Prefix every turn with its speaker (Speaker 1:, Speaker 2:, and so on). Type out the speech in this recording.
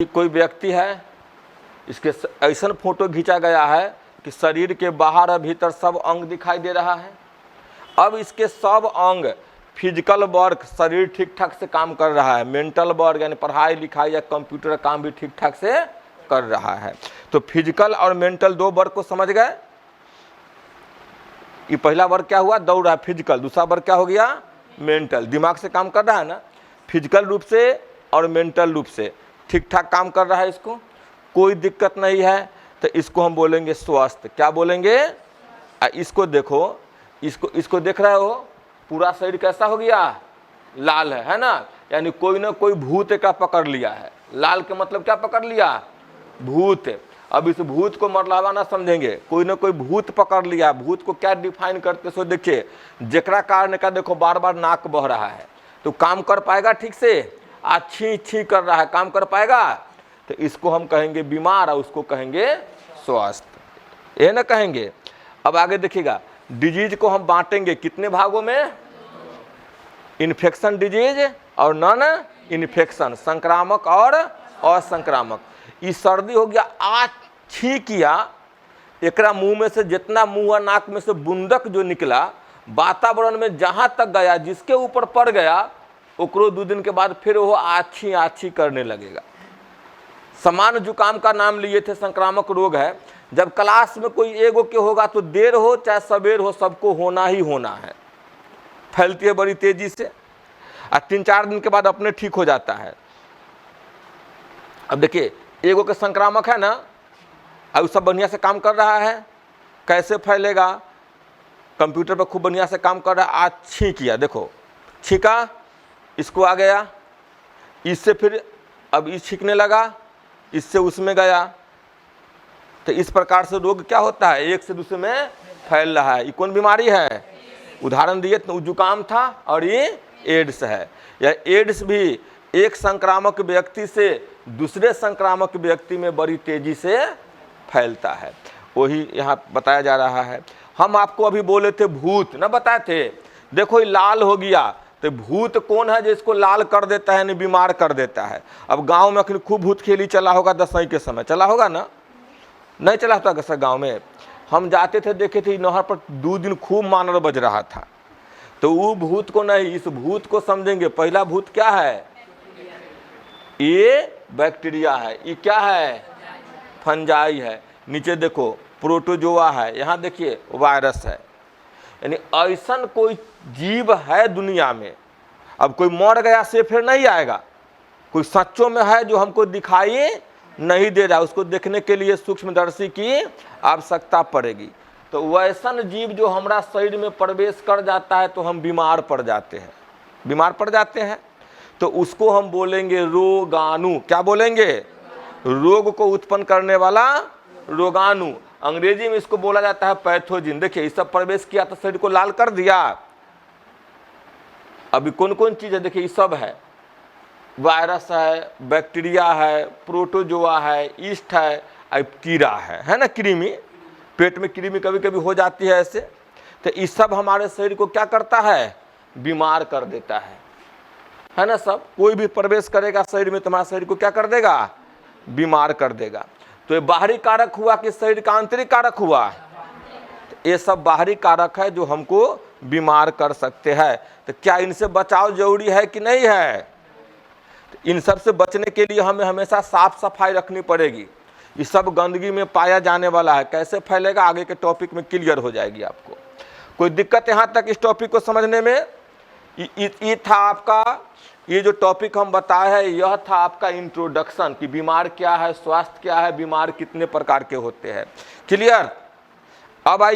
Speaker 1: कोई व्यक्ति है, इसके ऐसा फोटो खींचा गया है कि शरीर के बाहर और भीतर सब अंग दिखाई दे रहा है। अब इसके सब अंग, फिजिकल वर्क, शरीर ठीक ठाक से काम कर रहा है, मेंटल वर्क यानी पढ़ाई लिखाई या कंप्यूटर काम भी ठीक ठाक से कर रहा है। तो फिजिकल और मेंटल दो वर्क को समझ गए। ये पहला वर्क क्या हुआ, दौड़ रहा है फिजिकल, दूसरा वर्क क्या हो गया, मेंटल, दिमाग से काम कर रहा है ना, फिजिकल रूप से और मेंटल रूप से ठीक ठाक काम कर रहा है, इसको कोई दिक्कत नहीं है, तो इसको हम बोलेंगे स्वस्थ। क्या बोलेंगे, इसको देखो, इसको देख रहे हो, पूरा शरीर कैसा हो गया, लाल है ना, यानी कोई ना कोई भूत का पकड़ लिया है। लाल के मतलब क्या पकड़ लिया, भूत। अब इस भूत को मरलावा ना समझेंगे, कोई ना कोई भूत पकड़ लिया। भूत को क्या डिफाइन करते सो देखिए, जेकरा कारण का देखो बार बार नाक बह रहा है, तो काम कर पाएगा ठीक से, अच्छी छी कर रहा है, काम कर पाएगा, तो इसको हम कहेंगे बीमार और उसको कहेंगे स्वस्थ, ये ना कहेंगे। अब आगे देखिएगा, डिजीज को हम बांटेंगे कितने भागों में, इन्फेक्शन डिजीज और नॉन इन्फेक्शन, संक्रामक और असंक्रामक। ये सर्दी हो गया, आज छी किया, एकरा मुंह में से जितना मुंह और नाक में से बूंदक जो निकला, वातावरण में जहां तक गया, जिसके ऊपर पड़ गया, ओकरो 2 दिन के बाद फिर वो आछी आछी करने लगेगा। सामान्य जुकाम का नाम लिए थे, संक्रामक रोग है। जब क्लास में कोई एगो के होगा तो देर हो चाहे सवेर हो, सबको होना ही होना है, फैलती है बड़ी तेजी से, और 3-4 दिन के बाद अपने ठीक हो जाता है। अब देखिए, एगो के संक्रामक है ना, अब सब बढ़िया से काम कर रहा है, कैसे फैलेगा, कंप्यूटर पर खूब बढ़िया से काम कर रहा है, आज छींक किया, देखो छींका, इसको आ गया, इससे फिर अब इस छींकने लगा, इससे उसमें गया, तो इस प्रकार से रोग क्या होता है, एक से दूसरे में फैल रहा है। ये कौन बीमारी है, उदाहरण दिए तो जुकाम था, और ये एड्स है। यह एड्स भी एक संक्रामक व्यक्ति से दूसरे संक्रामक व्यक्ति में बड़ी तेजी से फैलता है, वही यहाँ बताया जा रहा है। हम आपको अभी बोले थे भूत, ना बताए थे, देखो ये लाल हो गया, तो भूत कौन है जो इसको लाल कर देता है, यानी बीमार कर देता है। अब गांव में अखिल खूब भूत खेली चला होगा, दसवीं के समय चला होगा ना, नहीं चला होता कैसा, गांव में हम जाते थे, देखे थे नहर पर 2 दिन खूब मानर बज रहा था। तो वो भूत को नहीं, इस भूत को समझेंगे। पहला भूत क्या है, ये बैक्टीरिया है, ये क्या है, फंजाई है, नीचे देखो प्रोटोजोआ है, यहाँ देखिए वायरस है। यानी ऐसा कोई जीव है दुनिया में, अब कोई मर गया से फिर नहीं आएगा, कोई सच्चों में है जो हमको दिखाई नहीं दे रहा, उसको देखने के लिए सूक्ष्मदर्शी की आवश्यकता पड़ेगी। तो वैसा जीव जो हमारा शरीर में प्रवेश कर जाता है तो हम बीमार पड़ जाते हैं, बीमार पड़ जाते हैं, तो उसको हम बोलेंगे रोगाणु। क्या बोलेंगे, रोग को उत्पन्न करने वाला रोगाणु। अंग्रेजी में इसको बोला जाता है पैथोजिन। देखिए ये सब प्रवेश किया तो शरीर को लाल कर दिया। अभी कौन कौन चीज है, देखिए ये सब है, वायरस है, बैक्टीरिया है, प्रोटोजोआ है, ईस्ट है, अब कीड़ा है ना, कृमि, पेट में कृमि कभी कभी हो जाती है ऐसे। तो ये सब हमारे शरीर को क्या करता है, बीमार कर देता है ना। सब कोई भी प्रवेश करेगा शरीर में, तुम्हारा शरीर को क्या कर देगा, बीमार कर देगा। तो ये बाहरी कारक हुआ कि शरीर का आंतरिक कारक हुआ, तो ये सब बाहरी कारक है जो हमको बीमार कर सकते हैं। तो क्या इनसे बचाव जरूरी है कि नहीं है, तो इन सब से बचने के लिए हमें हमेशा साफ सफाई रखनी पड़ेगी। ये सब गंदगी में पाया जाने वाला है, कैसे फैलेगा आगे के टॉपिक में क्लियर हो जाएगी आपको। कोई दिक्कत यहाँ तक इस टॉपिक को समझने में, ये था आपका, ये जो टॉपिक हम बताए हैं यह था आपका इंट्रोडक्शन कि बीमार क्या है, स्वास्थ्य क्या है, बीमार कितने प्रकार के होते हैं। क्लियर। अब आइए